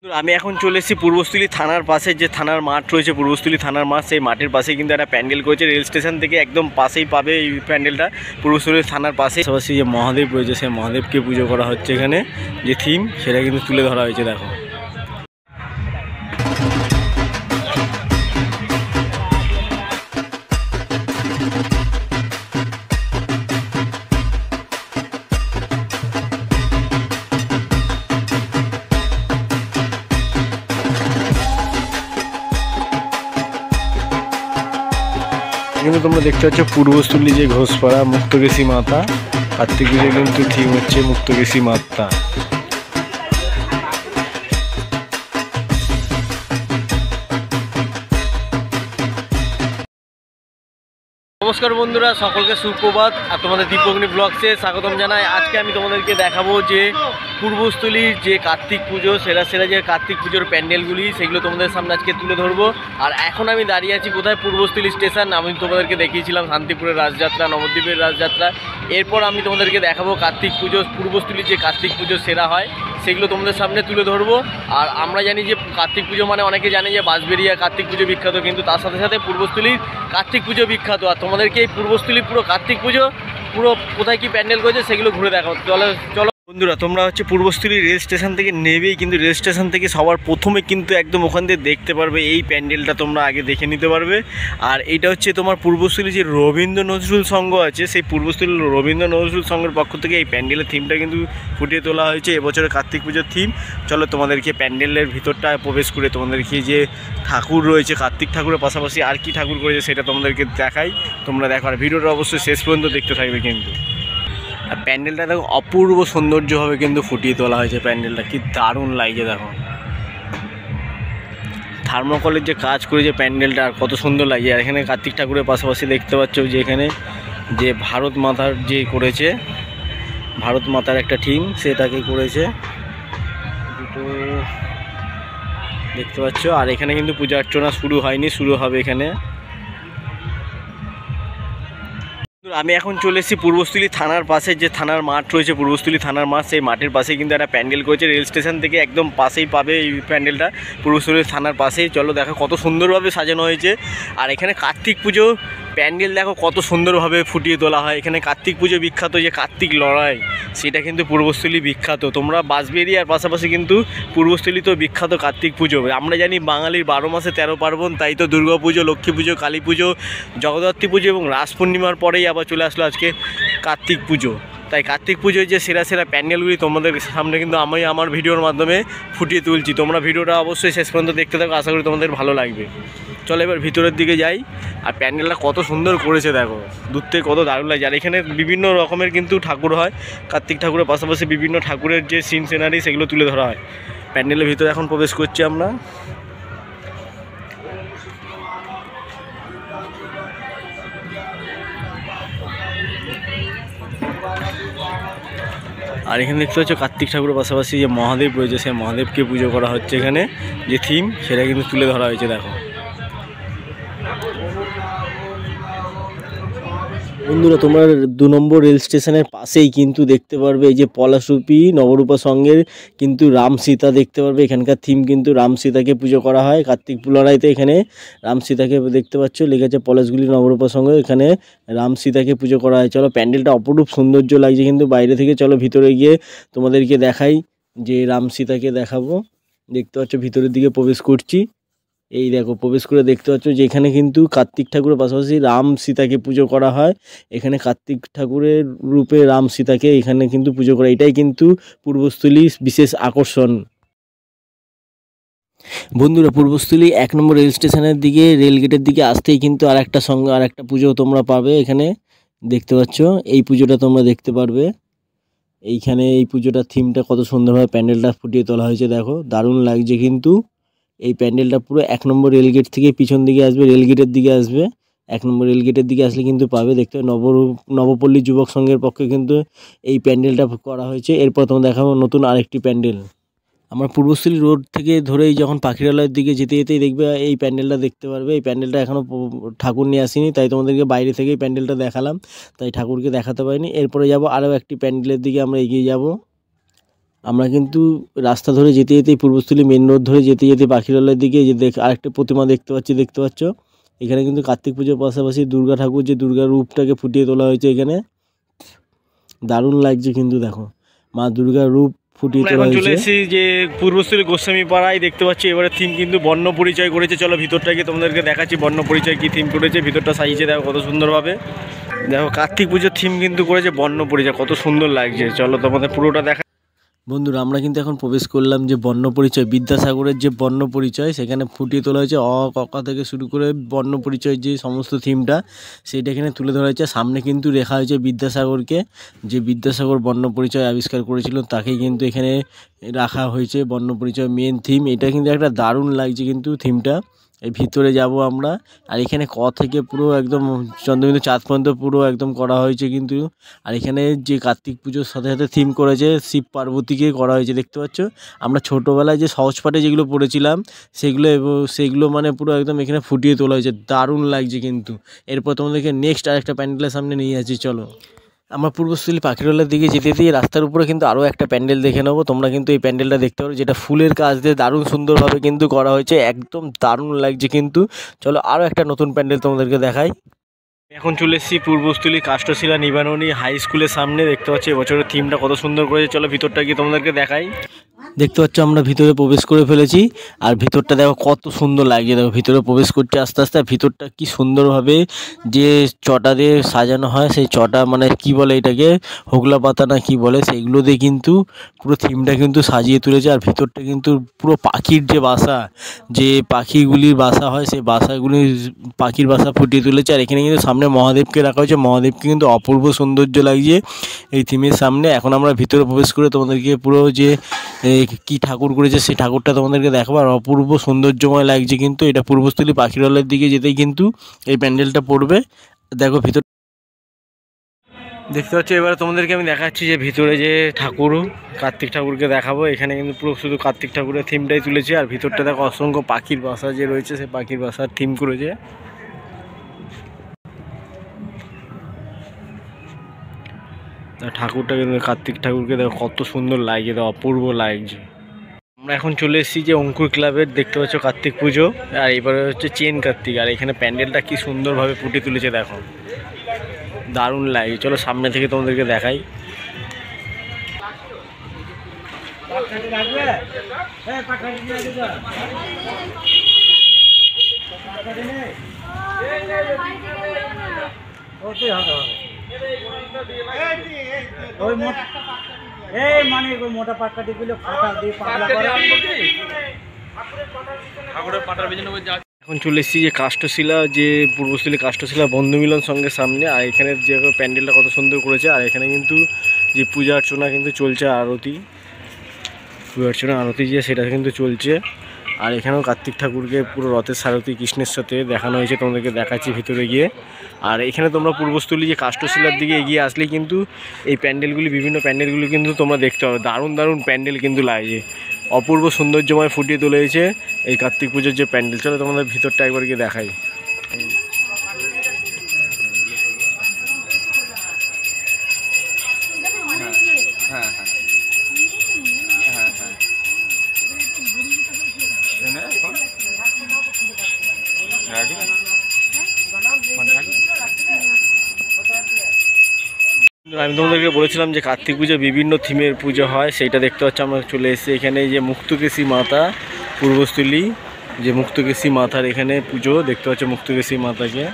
আমি এখন চলে এসেছি পূর্বস্থলী থানার পাশে যে থানার মাঠ রয়েছে, পূর্বস্থলী থানার মাঠ, সেই মাঠের পাশে কিন্তু একটা প্যান্ডেল করেছে। রেল স্টেশন থেকে একদম পাশেই পাবে এই প্যান্ডেলটা, পূর্বস্থলী থানার পাশে। পাশাপাশি যে মহাদেব রয়েছে, সেই মহাদেবকে পুজো করা হচ্ছে। এখানে যে থিম সেটা কিন্তু তুলে ধরা হয়েছে, দেখো। কিন্তু তোমরা দেখতে পাচ্ছ পূর্বস্থলী যে ঘোষপাড়া মুক্তকেশী মাতা, কার্তিক পুজোর কিন্তু থিম হচ্ছে মুক্তকেশী মাতা। নমস্কার বন্ধুরা, সকলকে সুপ্রভাত। আর তোমাদের দীপগ্নি ব্লগসে স্বাগতম জানাই। আজকে আমি তোমাদেরকে দেখাবো যে পূর্বস্থলীর যে কার্তিক পুজো, সেরা যে কার্তিক পুজোর প্যান্ডেলগুলি, সেগুলো তোমাদের সামনে আজকে তুলে ধরবো। আর এখন আমি দাঁড়িয়ে আছি কোথায়? পূর্বস্থলী স্টেশন। আমি তোমাদেরকে দেখিয়েছিলাম শান্তিপুরের রাজযাত্রা, নবদ্বীপের রাজযাত্রা। এরপর আমি তোমাদেরকে দেখাবো কার্তিক পুজো, পূর্বস্থলীর যে কার্তিক পুজো সেরা হয়, সেগুলো তোমাদের সামনে তুলে ধরবো। আর আমরা জানি যে কার্তিক পুজো মানে অনেকে জানে যে বাঁশবেড়িয়া কার্তিক পুজো বিখ্যাত, কিন্তু তার সাথে সাথে পূর্বস্থলীর কার্তিক পুজো বিখ্যাত। আর তোমাদেরকে এই পূর্বস্থলী পুরো কার্তিক পুজো পুরো কোথায় কি প্যান্ডেল করেছে সেগুলো ঘুরে দেখাবো। চলো বন্ধুরা, তোমরা হচ্ছে পূর্বস্থলী রেল স্টেশন থেকে নেবেই কিন্তু রেল স্টেশন থেকে সবার প্রথমে কিন্তু একদম ওখান থেকে দেখতে পারবে এই প্যান্ডেলটা, তোমরা আগে দেখে নিতে পারবে। আর এইটা হচ্ছে তোমার পূর্বস্থলী যে রবীন্দ্র নজরুল সংঘ আছে, সেই পূর্বস্থলী রবীন্দ্র নজরুল সংঘের পক্ষ থেকে এই প্যান্ডেলের থিমটা কিন্তু ফুটিয়ে তোলা হয়েছে, এবছরের কার্তিক পুজোর থিম। চলো তোমাদেরকে প্যান্ডেলের ভিতরটা প্রবেশ করে তোমাদেরকে যে ঠাকুর রয়েছে, কার্তিক ঠাকুরের পাশাপাশি আর কি ঠাকুর করেছে সেটা তোমাদেরকে দেখাই। তোমরা দেখো, আর ভিডিওটা অবশ্যই শেষ পর্যন্ত দেখতে থাকবে কিন্তু। আর প্যান্ডেলটা দেখো অপূর্ব সৌন্দর্যভাবে কিন্তু ফুটিয়ে তোলা হয়েছে। প্যান্ডেলটা কি দারুণ লাগছে, দেখো থার্মোকলের যে কাজ করেছে প্যান্ডেলটা, আর কত সুন্দর লাগছে। আর এখানে কার্তিক ঠাকুরের পাশাপাশি দেখতে পাচ্ছ যে এখানে যে ভারত মাতার যে করেছে, ভারত মাতার একটা থিম সেটাকে করেছে, দুটো দেখতে পাচ্ছ। আর এখানে কিন্তু পূজা অর্চনা শুরু হয়নি, শুরু হবে এখানে। আমি এখন চলে এসেছি পূর্বস্থলী থানার পাশে যে থানার মাঠ রয়েছে, পূর্বস্থলী থানার মাঠ, সেই মাঠের পাশে কিন্তু একটা প্যান্ডেল করেছে। রেল স্টেশন থেকে একদম পাশেই পাবে এই প্যান্ডেলটা, পূর্বস্থলী থানার পাশেই। চলো দেখো কত সুন্দরভাবে সাজানো হয়েছে। আর এখানে কার্তিক পুজো প্যান্ডেল দেখো কত সুন্দরভাবে ফুটিয়ে তোলা হয়। এখানে কার্তিক পুজো বিখ্যাত যে কার্তিক লড়াই, সেটা কিন্তু পূর্বস্থলী বিখ্যাত। তোমরা বাঁশবেড়িয়ার পাশাপাশি কিন্তু পূর্বস্থলীতেও বিখ্যাত কার্তিক পুজো। আমরা জানি বাঙালির 12 মাসে 13 পার্বণ, তাই তো দুর্গা পুজো, লক্ষ্মী পুজো, কালী পুজো, জগদ্ধাত্রী পুজো এবং রাস পূর্ণিমার পরেই আবার চলে আসলো আজকে কার্তিক পুজো। তাই কার্তিক পুজোর যে সেরা প্যান্ডেলগুলি তোমাদের সামনে কিন্তু আমি আমার ভিডিওর মাধ্যমে ফুটিয়ে তুলছি। তোমরা ভিডিওটা অবশ্যই শেষ পর্যন্ত দেখতে থাকো, আশা করি তোমাদের ভালো লাগবে। চলো এবার ভিতরের দিকে যাই। আর প্যান্ডেলটা কত সুন্দর করেছে দেখো, দূর থেকে কত দারুণ লাগছে। আর এখানে বিভিন্ন রকমের কিন্তু ঠাকুর হয়, কার্তিক ঠাকুরের পাশাপাশি বিভিন্ন ঠাকুরের যে সিনারি সেগুলো তুলে ধরা হয়। প্যান্ডেলের ভিতরে এখন প্রবেশ করছি আমরা। আর এখানে দেখতে পাচ্ছ কার্তিক ঠাকুরের পাশাপাশি যে মহাদেব রয়েছে, সেই মহাদেবকে পুজো করা হচ্ছে। এখানে যে থিম সেটা কিন্তু তুলে ধরা হয়েছে, দেখো বন্ধুরা। তোমার 2 নম্বর রেল স্টেশনের পাশেই কিন্তু দেখতে পারবে এই যে পলাশরূপী নবরূপা সঙ্গের কিন্তু রাম সীতা দেখতে পারবে। এখানকার থিম কিন্তু রাম সীতাকে পুজো করা হয় কার্তিক লড়াইতে। এখানে রাম সীতাকে দেখতে পাচ্ছ, লেগেছে পলাশগুলি নবরূপা সঙ্গে, এখানে রাম সীতাকে পুজো করা হয়। চলো প্যান্ডেলটা অপরূপ সৌন্দর্য লাগছে কিন্তু বাইরে থেকে। চলো ভিতরে গিয়ে তোমাদেরকে দেখাই, যে রাম সীতাকে দেখাবো। দেখতে পাচ্ছ ভিতরের দিকে প্রবেশ করছি। এই দেখো প্রবেশ করে দেখতে পাচ্ছ যে এখানে কিন্তু কার্তিক ঠাকুরের পাশাপাশি রাম সীতাকে পুজো করা হয়। এখানে কার্তিক ঠাকুরের রূপে রাম সীতাকে এখানে কিন্তু পুজো করা, এটাই কিন্তু পূর্বস্থলী বিশেষ আকর্ষণ। বন্ধুরা পূর্বস্থলী 1 নম্বর রেল স্টেশনের দিকে, রেল গেটের দিকে আসতেই কিন্তু আর একটা পুজো তোমরা পাবে। এখানে দেখতে পাচ্ছ এই পুজোটা তোমরা দেখতে পারবে। এইখানে এই পুজোটার থিমটা কত সুন্দরভাবে প্যান্ডেলটা ফুটিয়ে তোলা হয়েছে, দেখো দারুণ লাগছে কিন্তু। এই প্যান্ডেলটা পুরো 1 নম্বর রেলগেট থেকে পিছন দিকে আসবে, রেলগেটের দিকে আসবে। 1 নম্বর রেলগেটের দিকে আসলে কিন্তু পাবে। দেখতে নবপল্লী যুবক সংঘের পক্ষে কিন্তু এই প্যান্ডেলটা করা হয়েছে। এরপর তোমার দেখাবো নতুন আরেকটি প্যান্ডেল। আমরা পূর্বস্থলী রোড থেকে ধরেই যখন পাখিরালয়ের দিকে যেতেই দেখবে এই প্যান্ডেলটা দেখতে পারবে। এই প্যান্ডেলটা এখনও ঠাকুর নিয়ে আসিনি, তাই তোমাদেরকে বাইরে থেকেই প্যান্ডেলটা দেখালাম, তাই ঠাকুরকে দেখাতে পারিনি। এরপরে যাব আরও একটি প্যান্ডেলের দিকে আমরা এগিয়ে যাব। আমরা কিন্তু রাস্তা ধরে যেতে যেতেই পূর্বস্থলী মেন রোড ধরে যেতে যেতে পাখিরালয়ের দিকে যে আরেকটা প্রতিমা দেখতে পাচ্ছ। এখানে কিন্তু কার্তিক পুজোর পাশাপাশি দুর্গা ঠাকুর যে দুর্গার রূপটাকে ফুটিয়ে তোলা হয়েছে এখানে, দারুণ লাগছে কিন্তু দেখো মা দুর্গার রূপ ফুটিয়ে তোলা হয়েছে। চলে এসেছি যে পূর্বস্থলী গোস্বামী পাড়ায় দেখতে পাচ্ছি, এবারে থিম কিন্তু বর্ণ পরিচয় করেছে। চলো ভিতরটাকে তোমাদেরকে দেখাচ্ছি বর্ণ পরিচয় কি থিম করেছে, ভিতরটা সাজিয়েছে দেখো কত সুন্দরভাবে। দেখো কার্তিক পুজোর থিম কিন্তু করেছে বর্ণ পরিচয়, কত সুন্দর লাগছে। চলো তোমাদের পুরোটা দেখা। বন্ধুরা আমরা কিন্তু এখন প্রবেশ করলাম যে বর্ণ পরিচয়, বিদ্যাসাগরের যে বর্ণ পরিচয় সেখানে ফুটিয়ে তোলা হয়েছে। অ ক থেকে শুরু করে বর্ণ পরিচয় যে সমস্ত থিমটা সেইটা এখানে তুলে ধরা হয়েছে। সামনে কিন্তু লেখা হয়েছে বিদ্যাসাগরকে, যে বিদ্যাসাগর বর্ণ পরিচয় আবিষ্কার করেছিল তাকেই কিন্তু এখানে রাখা হয়েছে বর্ণ পরিচয় মেন থিম। এটা কিন্তু একটা দারুণ লাগছে কিন্তু থিমটা। এই ভিতরে যাব আমরা, আর এখানে থেকে পুরো একদম চন্দ্রবিন্দু চাঁদ পর্যন্ত পুরো একদম করা হয়েছে কিন্তু। আর এখানে যে কার্তিক পুজোর সাথে সাথে থিম করেছে শিব পার্বতীকে করা হয়েছে দেখতে পাচ্ছ। আমরা ছোটোবেলায় যে সহজ পাঠে যেগুলো পড়েছিলাম সেগুলো মানে পুরো একদম এখানে ফুটিয়ে তোলা হয়েছে, দারুণ লাগছে কিন্তু। এরপর তোমাদেরকে নেক্সট আরেকটা প্যান্ডেলের সামনে নিয়ে যাচ্ছি চলো। আমরা পূর্বস্থলী পাখিরালয়ের দিকে যেতে যেতে রাস্তার উপরে কিন্তু আরও একটা প্যান্ডেল দেখে নেবো। তোমরা কিন্তু এই প্যান্ডেলটা দেখতে পারো, যেটা ফুলের কাজ দিয়ে দারুণ সুন্দরভাবে কিন্তু করা হয়েছে, একদম দারুণ লাগছে কিন্তু। চলো আরও একটা নতুন প্যান্ডেল তোমাদেরকে দেখাই। এখন চলে এসেছি পূর্বস্থলী কাষ্টশিলা নিবারণী হাই স্কুলের সামনে। দেখতে পাচ্ছি এবছরের থিমটা কত সুন্দর করেছে। চলো ভিতরটা গিয়ে তোমাদেরকে দেখাই। দেখতে পাচ্ছ আমরা ভিতরে প্রবেশ করে ফেলেছি, আর ভিতরটা দেখো কত সুন্দর লাগছে। দেখো ভিতরে প্রবেশ করছে আস্তে আস্তে, আর ভিতরটা কি সুন্দরভাবে যে চটা দিয়ে সাজানো হয়, সেই চটা মানে কি বলে এটাকে, হোগলা পাতা না কি বলে, সেইগুলো দিয়ে কিন্তু পুরো থিমটা কিন্তু সাজিয়ে তুলেছে। আর ভিতরটা কিন্তু পুরো পাখির যে বাসা, যে পাখিগুলির বাসা হয় সেই বাসাগুলি পাখির বাসা ফুটিয়ে তুলেছে। আর এখানে কিন্তু সামনে মহাদেবকে রাখা হয়েছে, মহাদেবকে কিন্তু অপূর্ব সৌন্দর্য লাগছে এই থিমের সামনে। এখন আমরা ভিতরে প্রবেশ করে তোমাদেরকে পুরো যে কি ঠাকুর করেছে সেই ঠাকুরটা তোমাদেরকে দেখাবো। আর অপূর্ব সৌন্দর্যময় লাগছে কিন্তু। এটা পূর্বস্থলী পাখিরালয়ের দিকে যেতেই কিন্তু এই প্যান্ডেলটা পড়বে। দেখো ভিতর দেখতে পাচ্ছি। এবারে তোমাদেরকে আমি দেখাচ্ছি যে ভিতরে যে ঠাকুর কার্তিক ঠাকুরকে দেখাবো। এখানে কিন্তু পুরো শুধু কার্তিক ঠাকুরের থিমটাই তুলেছে, আর ভিতরটা দেখো অসংখ্য পাখির বাসা যে রয়েছে সেই পাখির বাসার থিম করেছে। ঠাকুরটা কিন্তু কার্তিক ঠাকুরকে দেখো কত সুন্দর লাগছে, দেখো অপূর্ব লাগছে। আমরা এখন চলে এসেছি যে অঙ্কুর ক্লাবের, দেখতে পাচ্ছ কার্তিক পুজো, আর এবারে হচ্ছে চেন কার্তিক। আর এখানে প্যান্ডেলটা কি সুন্দরভাবে ফুটে তুলেছে দেখো, দারুণ লাগে। চলো সামনে থেকে তোমাদেরকে দেখাই। মোটা পাটকাটি গুলো এখন চলে এসেছি যে কাষ্টশিলা, যে পূর্বস্থলী কাষ্টশিলা বন্ধু মিলন সঙ্গে সামনে। আর এখানে যে প্যান্ডেলটা কত সুন্দর করেছে। আর এখানে কিন্তু যে পূজা অর্চনা কিন্তু চলছে, আরতি পূজা অর্চনা আরতি যে সেটা কিন্তু চলছে। আর এখানেও কার্তিক ঠাকুরকে পুরো রথের সারথি কৃষ্ণের সাথে দেখানো হয়েছে, তোমাদেরকে দেখাচ্ছি ভিতরে গিয়ে। আর এখানে তোমরা পূর্বস্থলী যে কাষ্টশিলার দিকে এগিয়ে আসলে কিন্তু এই প্যান্ডেলগুলি, বিভিন্ন প্যান্ডেলগুলি কিন্তু তোমরা দেখতে পাবে। দারুণ দারুণ প্যান্ডেল কিন্তু লাগছে, অপূর্ব সৌন্দর্যময় ফুটিয়ে তুলেছে এই কার্তিক পুজোর যে প্যান্ডেল। চলো তোমাদের ভিতরটা একবার গিয়ে দেখাই। আমি তোমাদেরকে বলেছিলাম যে কার্তিক পুজো বিভিন্ন থিমের পুজো হয়, সেইটা দেখতে পাচ্ছি। আমরা চলে এসেছি এখানে যে মুক্তকেশী মাতা পূর্বস্থলী, যে মুক্তকেশী মাতার এখানে পুজো দেখতে পাচ্ছ, মুক্তকেশী মাতাকে।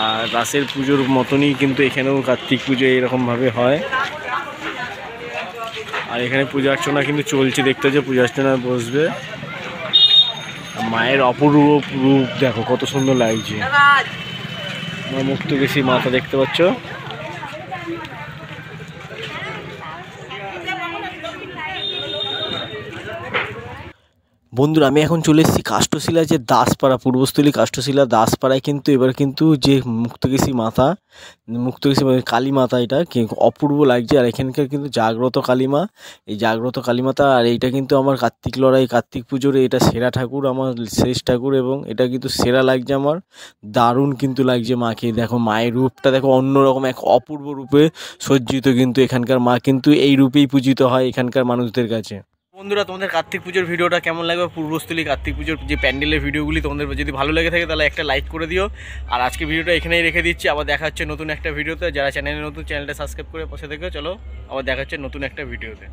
আর রাসের পুজোর মতনই কিন্তু এখানেও কার্তিক পুজো এরকমভাবে হয়। আর এখানে পূজা অর্চনা কিন্তু চলছে, দেখতে পাচ্ছ পূজা অর্চনা বসবে। মায়ের অপূর্ব রূপ দেখো কত সুন্দর লাগছে, মুক্তকেশী মাতা দেখতে পাচ্ছ। বন্ধুরা আমি এখন চলে এসেছি কাষ্টশিলা যে দাসপাড়া, পূর্বস্থলী কাষ্টশিলা দাসপাড়ায়, কিন্তু এবার কিন্তু যে মুক্তকেশী মাতা, মুক্তকেশী কালী মাতা, এটা কি অপূর্ব লাগছে। আর এখানকার কিন্তু জাগ্রত কালীমা, এই জাগ্রত কালীমাতা। আর এইটা কিন্তু আমার কার্তিক লড়াই, কার্তিক পুজোর এটা সেরা ঠাকুর, আমার শেষ ঠাকুর, এবং এটা কিন্তু সেরা লাগছে আমার, দারুণ কিন্তু লাগছে মাকে। দেখো মায়ের রূপটা দেখো, অন্যরকম এক অপূর্ব রূপে সজ্জিত, কিন্তু এখানকার মা কিন্তু এই রূপেই পূজিত হয় এখানকার মানুষদের কাছে। বন্ধুরা তোমাদের কার্তিক পুজোর ভিডিওটা কেমন লাগবে, পূর্বস্থলী কার্তিক পুজোর যে প্যান্ডেলের ভিডিওগুলি তোমাদের যদি ভালো লেগে থাকে তাহলে একটা লাইক করে দিও। আর আজকে ভিডিওটা এখানেই রেখে দিচ্ছি, আবার দেখা হচ্ছে নতুন একটা ভিডিওতে। যারা চ্যানেলে নতুন, চ্যানেলটা সাবস্ক্রাইব করে পাশে থেকে চলো, আবার দেখা হচ্ছে নতুন একটা ভিডিওতে।